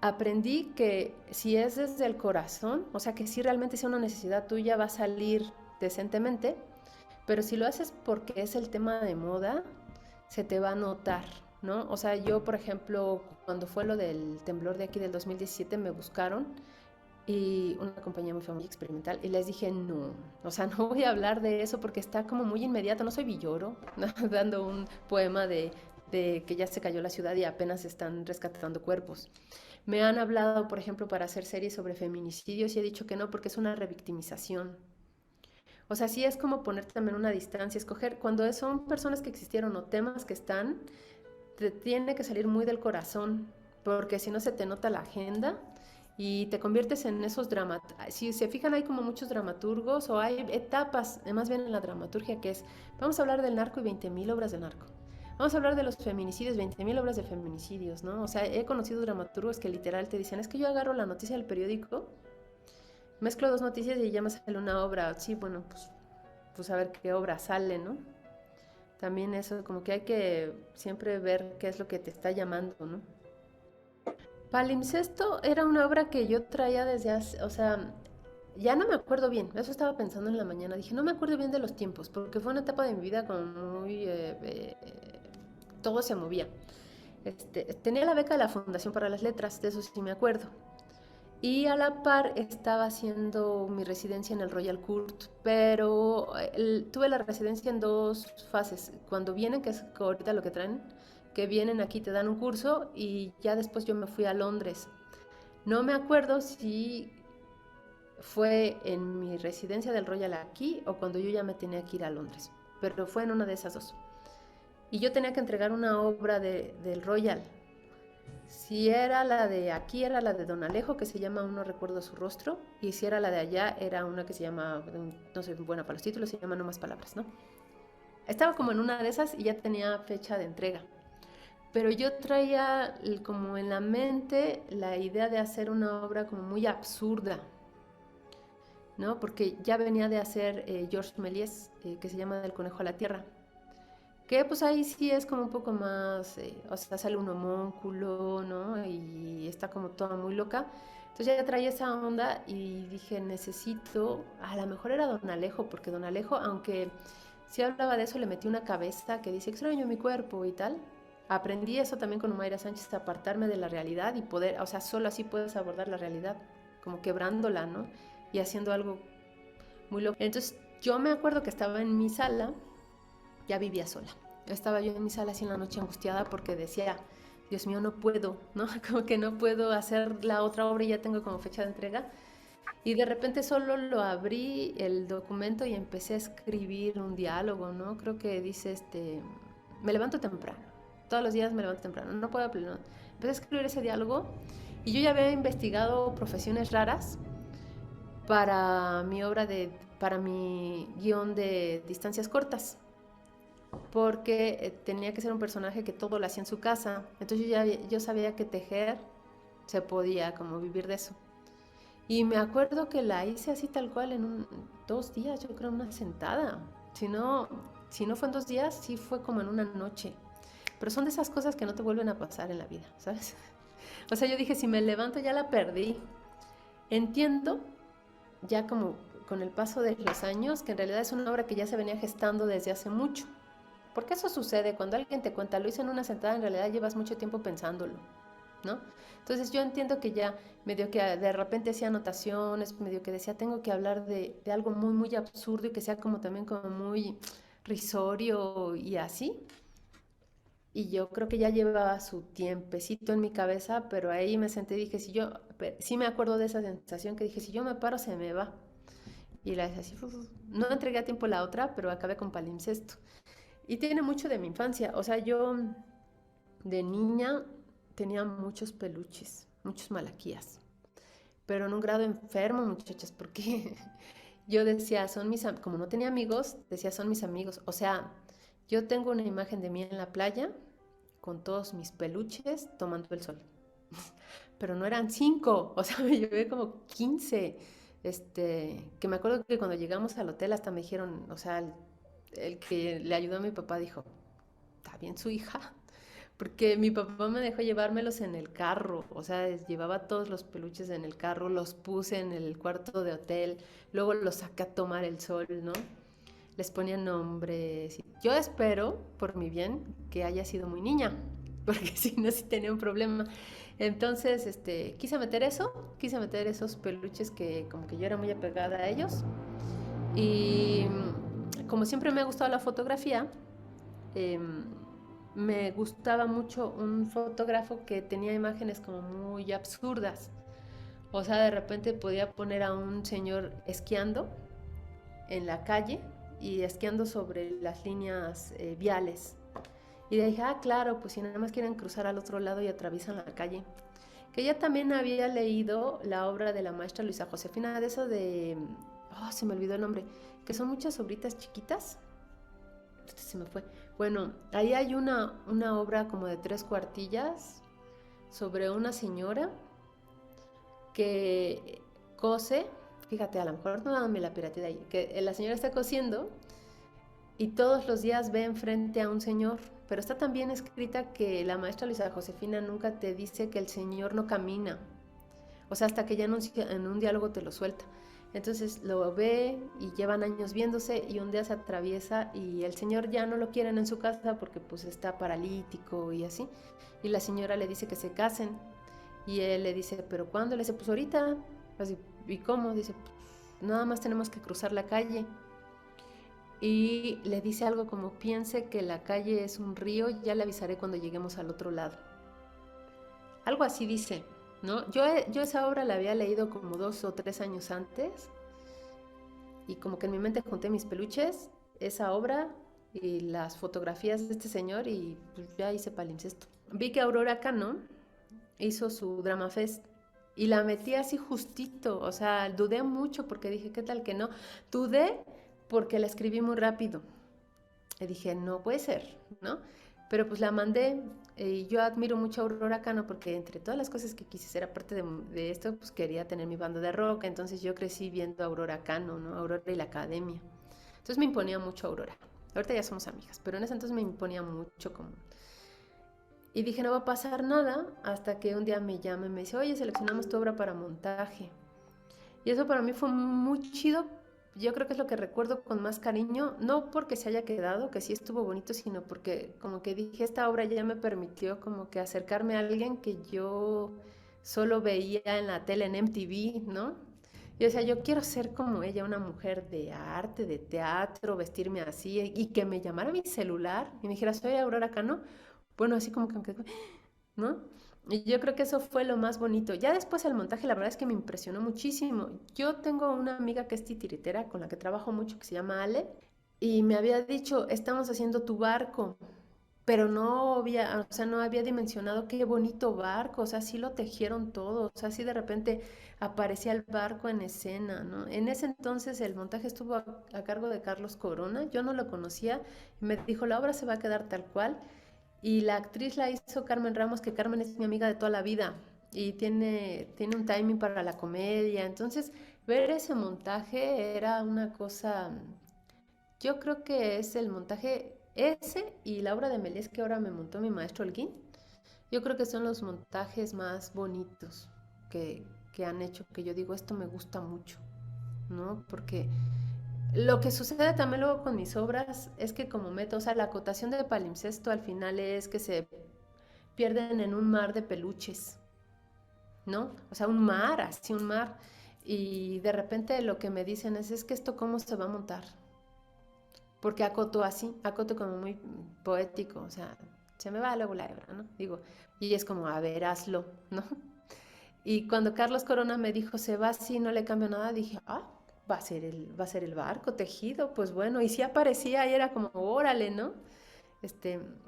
Aprendí que si es desde el corazón, o sea, que si realmente es una necesidad tuya, va a salir decentemente, pero si lo haces porque es el tema de moda, se te va a notar, ¿no? O sea, yo, por ejemplo, cuando fue lo del temblor de aquí del 2017, me buscaron y una compañía muy famosa experimental y les dije, no, o sea, no voy a hablar de eso porque está como muy inmediato, no soy Villoro, ¿no? Dando un poema de que ya se cayó la ciudad y apenas están rescatando cuerpos. Me han hablado, por ejemplo, para hacer series sobre feminicidios y he dicho que no porque es una revictimización. O sea, sí es como poner también una distancia, escoger cuando son personas que existieron o temas que están, te tiene que salir muy del corazón, porque si no se te nota la agenda y te conviertes en esos si se fijan, hay como muchos dramaturgos o hay etapas, más bien en la dramaturgia, que es, vamos a hablar del narco y 20.000 obras de narco. Vamos a hablar de los feminicidios, 20.000 obras de feminicidios, ¿no? O sea, he conocido dramaturgos que literal te dicen, es que yo agarro la noticia del periódico, mezclo dos noticias y ya me sale una obra. Sí, bueno, pues a ver qué obra sale, ¿no? También eso, como que hay que siempre ver qué es lo que te está llamando, ¿no? Palimpsesto era una obra que yo traía desde hace, o sea, ya no me acuerdo bien, eso estaba pensando en la mañana, dije, no me acuerdo bien de los tiempos, porque fue una etapa de mi vida como muy... todo se movía. Tenía la beca de la Fundación para las Letras, de eso sí me acuerdo. Y a la par estaba haciendo mi residencia en el Royal Court, pero tuve la residencia en dos fases. Cuando vienen, que es ahorita lo que traen, que vienen aquí, te dan un curso y ya después yo me fui a Londres. No me acuerdo si fue en mi residencia del Royal aquí o cuando yo ya me tenía que ir a Londres, pero fue en una de esas dos. Y yo tenía que entregar una obra del Royal. Si era la de aquí, era la de Don Alejo, que se llama Aún no recuerdo su rostro, y si era la de allá, era una que se llama, no soy buena para los títulos, se llama No más palabras, ¿no? Estaba como en una de esas y ya tenía fecha de entrega. Pero yo traía como en la mente la idea de hacer una obra como muy absurda, ¿no? Porque ya venía de hacer Georges Méliès, que se llama Del conejo a la tierra. Que pues ahí sí es como un poco más, o sea, sale un homúnculo, ¿no? Y está como toda muy loca. Entonces ya traía esa onda y dije, necesito, a lo mejor era Don Alejo, porque Don Alejo, aunque sí hablaba de eso, le metí una cabeza que dice, extraño mi cuerpo y tal. Aprendí eso también con Mayra Sánchez, apartarme de la realidad y poder, o sea, solo así puedes abordar la realidad, como quebrándola, ¿no? Y haciendo algo muy loco. Entonces yo me acuerdo que estaba en mi sala, ya vivía sola. Estaba yo en mi sala así en la noche angustiada porque decía, Dios mío, no puedo, ¿no? Como que no puedo hacer la otra obra y ya tengo como fecha de entrega. Y de repente solo lo abrí el documento y empecé a escribir un diálogo, ¿no? Creo que dice, me levanto temprano. Todos los días me levanto temprano. No puedo, no. Empecé a escribir ese diálogo y yo ya había investigado profesiones raras para mi obra para mi guión de distancias cortas, porque tenía que ser un personaje que todo lo hacía en su casa. Entonces yo sabía que tejer se podía como vivir de eso. Y me acuerdo que la hice así tal cual en 2 días, yo creo, una sentada. Si no fue en 2 días, sí fue como en una noche. Pero son de esas cosas que no te vuelven a pasar en la vida, ¿sabes? O sea, yo dije, si me levanto ya la perdí. Entiendo, ya como con el paso de los años, que en realidad es una obra que ya se venía gestando desde hace mucho. Porque eso sucede, cuando alguien te cuenta, lo hice en una sentada, en realidad llevas mucho tiempo pensándolo, ¿no? Entonces yo entiendo que ya medio que de repente hacía anotaciones, medio que decía, tengo que hablar de algo muy, muy absurdo y que sea como también como muy risorio y así. Y yo creo que ya llevaba su tiempecito en mi cabeza, pero ahí me senté y dije, sí me acuerdo de esa sensación que dije, si yo me paro se me va. Y la hice así, no entregué a tiempo la otra, pero acabé con palimpsesto. Y tiene mucho de mi infancia. O sea, yo de niña tenía muchos peluches, muchos malaquías. Pero en un grado enfermo, muchachas, porque yo decía, como no tenía amigos, decía, son mis amigos. O sea, yo tengo una imagen de mí en la playa con todos mis peluches tomando el sol. Pero no eran 5, o sea, me llevé como 15. Que me acuerdo que cuando llegamos al hotel hasta me dijeron, o sea, el que le ayudó a mi papá dijo, ¿está bien su hija? Porque mi papá me dejó llevármelos en el carro, o sea, llevaba todos los peluches en el carro, los puse en el cuarto de hotel, luego los saqué a tomar el sol, ¿no? Les ponía nombres. Yo espero, por mi bien, que haya sido muy niña, porque si no, sí tenía un problema. Entonces, quise meter esos peluches que como que yo era muy apegada a ellos. Y como siempre me ha gustado la fotografía, me gustaba mucho un fotógrafo que tenía imágenes como muy absurdas. O sea, de repente podía poner a un señor esquiando en la calle y esquiando sobre las líneas viales. Y dije, ah, claro, pues si nada más quieren cruzar al otro lado y atraviesan la calle. Que ella también había leído la obra de la maestra Luisa Josefina, de eso de... Oh, se me olvidó el nombre. Que son muchas obritas chiquitas. Se me fue. Bueno, ahí hay una obra como de 3 cuartillas sobre una señora que cose. Fíjate, a lo mejor no dame la piratía de ahí. Que la señora está cosiendo y todos los días ve enfrente a un señor, pero está tan bien escrita que la maestra Luisa Josefina nunca te dice que el señor no camina, o sea, hasta que ya en un diálogo te lo suelta. Entonces lo ve y llevan años viéndose y un día se atraviesa y el señor ya no lo quieren en su casa porque pues está paralítico y así. Y la señora le dice que se casen y él le dice, ¿pero cuándo? Le dice, pues ahorita. Así, ¿y cómo? Dice, pues nada más tenemos que cruzar la calle. Y le dice algo como, piense que la calle es un río, ya le avisaré cuando lleguemos al otro lado. Algo así dice, ¿no? Yo esa obra la había leído como 2 o 3 años antes y como que en mi mente junté mis peluches, esa obra y las fotografías de este señor y pues ya hice palimpsesto. Vi que Aurora Cano hizo su Drama Fest y la metí así justito, o sea, dudé mucho porque dije, ¿qué tal que no? Dudé porque la escribí muy rápido. Y dije, no puede ser, ¿no? Pero pues la mandé y yo admiro mucho a Aurora Cano porque entre todas las cosas que quise hacer aparte de esto, pues quería tener mi banda de rock, entonces yo crecí viendo a Aurora Cano, ¿no? Aurora y la Academia. Entonces me imponía mucho Aurora. Ahorita ya somos amigas, pero en ese entonces me imponía mucho como... Y dije, no va a pasar nada hasta que un día me llama y me dice, oye, seleccionamos tu obra para montaje. Y eso para mí fue muy chido. Yo creo que es lo que recuerdo con más cariño, no porque se haya quedado, que sí estuvo bonito, sino porque como que dije, esta obra ya me permitió como que acercarme a alguien que yo solo veía en la tele, en MTV, ¿no? Y o sea, yo quiero ser como ella, una mujer de arte, de teatro, vestirme así, y que me llamara mi celular y me dijera, soy Aurora Cano. Bueno, así como que, ¿no? Y yo creo que eso fue lo más bonito. Ya después el montaje, la verdad es que me impresionó muchísimo. Yo tengo una amiga que es titiritera, con la que trabajo mucho, que se llama Ale, y me había dicho, estamos haciendo tu barco, pero no había, o sea, no había dimensionado qué bonito barco, o sea, sí lo tejieron todo, o sea, sí de repente aparecía el barco en escena, ¿no? En ese entonces el montaje estuvo a cargo de Carlos Corona, yo no lo conocía, y me dijo, la obra se va a quedar tal cual, y la actriz la hizo Carmen Ramos, que Carmen es mi amiga de toda la vida y tiene un timing para la comedia. Entonces, ver ese montaje era una cosa, yo creo que es el montaje ese y la obra de Méliès que ahora me montó mi maestro Holguín. Yo creo que son los montajes más bonitos que han hecho, que yo digo, esto me gusta mucho, ¿no? Porque lo que sucede también luego con mis obras es que como meto, o sea, la acotación de palimpsesto al final es que se pierden en un mar de peluches, ¿no? O sea, un mar, así un mar. Y de repente lo que me dicen es que esto cómo se va a montar. Porque acoto así, acoto como muy poético, o sea, se me va luego la hebra, ¿no? Digo, y es como, a ver, hazlo, ¿no? Y cuando Carlos Corona me dijo, se va así, no le cambio nada, dije, ah, va a ser el barco tejido, pues bueno, y si aparecía y era como, órale, ¿no?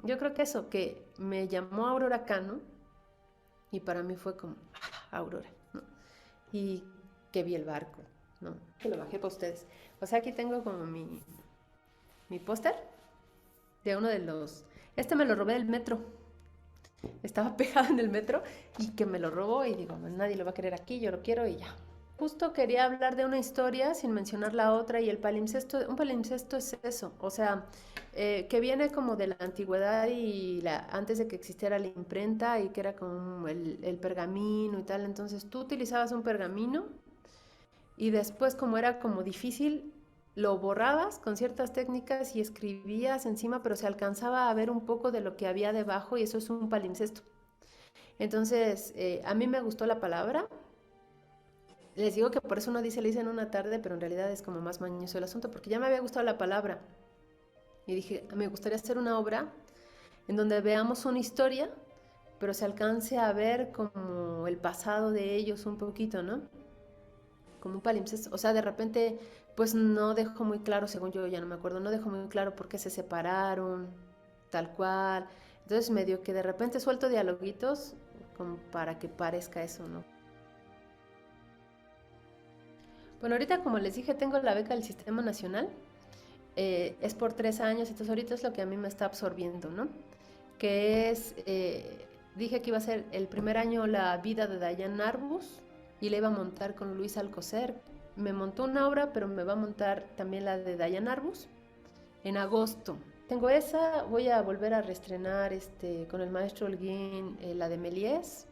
Yo creo que eso, que me llamó Aurora Cano y para mí fue como, ah, Aurora, ¿no? Y que vi el barco, ¿no? Que lo bajé para ustedes. O sea, aquí tengo como mi póster de uno de los... Este me lo robé del metro. Estaba pegado en el metro y que me lo robó y digo, nadie lo va a querer aquí, yo lo quiero y ya. Justo quería hablar de una historia sin mencionar la otra y el palimpsesto, un palimpsesto es eso, o sea, que viene como de la antigüedad y antes de que existiera la imprenta y que era como el pergamino y tal, entonces tú utilizabas un pergamino y después como era como difícil, lo borrabas con ciertas técnicas y escribías encima, pero se alcanzaba a ver un poco de lo que había debajo y eso es un palimpsesto. Entonces, a mí me gustó la palabra. Les digo que por eso uno dice le hice en una tarde, pero en realidad es como más mañoso el asunto, porque ya me había gustado la palabra. Y dije, me gustaría hacer una obra en donde veamos una historia, pero se alcance a ver como el pasado de ellos un poquito, ¿no? Como un palimpsesto. O sea, de repente, pues no dejó muy claro, según yo ya no me acuerdo, no dejó muy claro por qué se separaron. tal cual. Entonces medio que de repente suelto dialoguitos como para que parezca eso, ¿no? Bueno, ahorita como les dije, tengo la beca del Sistema Nacional. Es por 3 años, entonces ahorita es lo que a mí me está absorbiendo, ¿no? Que es, dije que iba a ser el primer año la vida de Dayan Arbus y la iba a montar con Luis Alcocer. Me montó una obra, pero me va a montar también la de Dayan Arbus en agosto. Tengo esa, voy a volver a reestrenar con el maestro Holguín, la de Méliès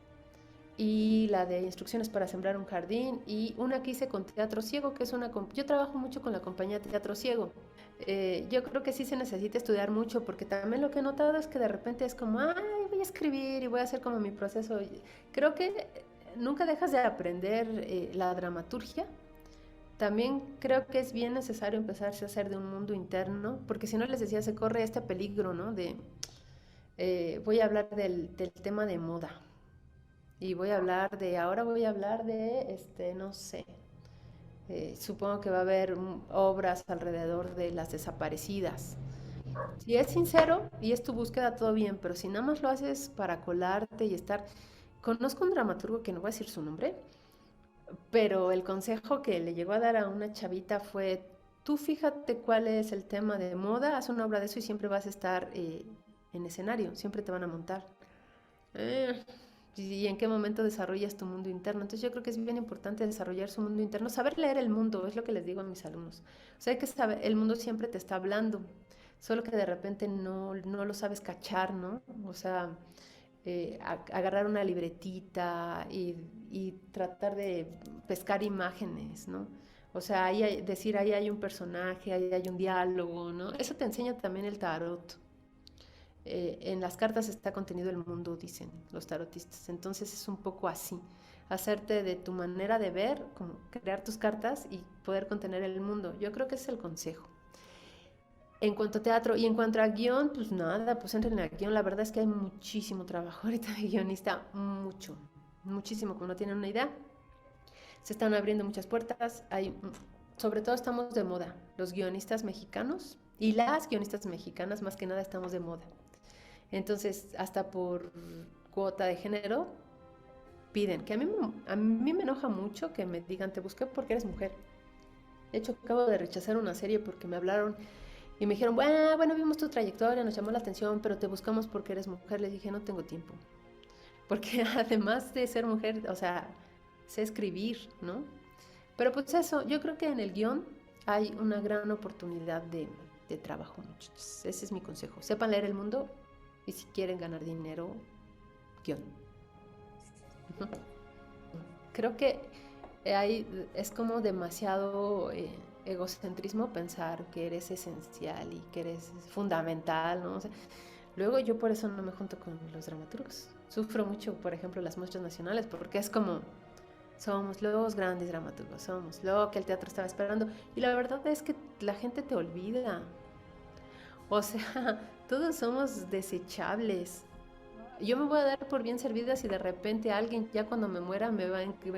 y la de Instrucciones para sembrar un jardín y una que hice con Teatro Ciego, que es yo trabajo mucho con la compañía Teatro Ciego. Yo creo que sí se necesita estudiar mucho porque también lo que he notado es que de repente es como, ay, voy a escribir y voy a hacer como mi proceso. Creo que nunca dejas de aprender la dramaturgia. También creo que es bien necesario empezarse a hacer de un mundo interno, porque si no, les decía, se corre este peligro, ¿no? Voy a hablar del tema de moda. Y ahora voy a hablar no sé, supongo que va a haber obras alrededor de las desaparecidas. Si es sincero y es tu búsqueda, todo bien, pero si nada más lo haces para colarte y estar... Conozco un dramaturgo que no voy a decir su nombre, pero el consejo que le llegó a dar a una chavita fue, tú fíjate cuál es el tema de moda, haz una obra de eso y siempre vas a estar en escenario, siempre te van a montar. Eh, y en qué momento desarrollas tu mundo interno. Entonces yo creo que es bien importante desarrollar su mundo interno, saber leer el mundo, es lo que les digo a mis alumnos. O sea, hay que saber, el mundo siempre te está hablando, solo que de repente no lo sabes cachar, ¿no? O sea, agarrar una libretita y tratar de pescar imágenes, ¿no? O sea, decir ahí hay un personaje, ahí hay un diálogo, ¿no? Eso te enseña también el tarot. En las cartas está contenido el mundo, dicen los tarotistas. Entonces es un poco así, hacerte de tu manera de ver, como crear tus cartas y poder contener el mundo. Yo creo que ese es el consejo. En cuanto a teatro y en cuanto a guión, pues nada, pues entren a guión. La verdad es que hay muchísimo trabajo ahorita de guionista, muchísimo, como no tienen una idea. Se están abriendo muchas puertas, sobre todo estamos de moda, los guionistas mexicanos y las guionistas mexicanas más que nada estamos de moda. Entonces, hasta por cuota de género, piden, que a mí me enoja mucho que me digan, te busqué porque eres mujer. De hecho, acabo de rechazar una serie porque me hablaron y me dijeron, bueno, vimos tu trayectoria, nos llamó la atención, pero te buscamos porque eres mujer. Les dije, no tengo tiempo. Porque además de ser mujer, o sea, sé escribir, ¿no? Pero pues eso, yo creo que en el guión hay una gran oportunidad de trabajo, muchachos. Ese es mi consejo. Sepan leer el mundo y si quieren ganar dinero, guión. Creo que es como demasiado egocentrismo pensar que eres esencial y que eres fundamental, ¿no? O sea, luego yo por eso no me junto con los dramaturgos. Sufro mucho, por ejemplo, las muestras nacionales, porque es como, somos los grandes dramaturgos, somos lo que el teatro estaba esperando. Y la verdad es que la gente te olvida. O sea, todos somos desechables. Yo me voy a dar por bien servida si de repente alguien, ya cuando me muera, me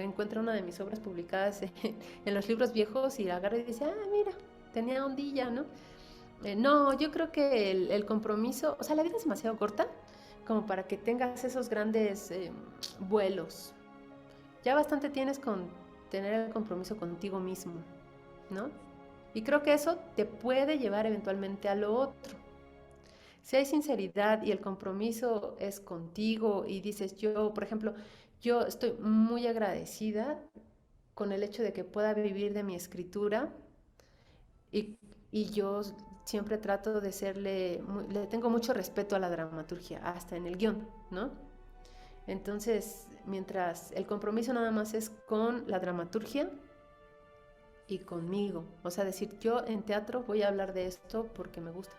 encuentra una de mis obras publicadas en los libros viejos y la agarra y dice, mira, tenía ondilla, ¿no? No, yo creo que el compromiso, o sea, la vida es demasiado corta como para que tengas esos grandes vuelos. Ya bastante tienes con tener el compromiso contigo mismo, ¿no? Y creo que eso te puede llevar eventualmente a lo otro. Si hay sinceridad y el compromiso es contigo y dices, por ejemplo, yo estoy muy agradecida con el hecho de que pueda vivir de mi escritura y yo siempre trato de le tengo mucho respeto a la dramaturgia, hasta en el guión, ¿no? Entonces, mientras el compromiso nada más es con la dramaturgia y conmigo, o sea, decir, yo en teatro voy a hablar de esto porque me gusta.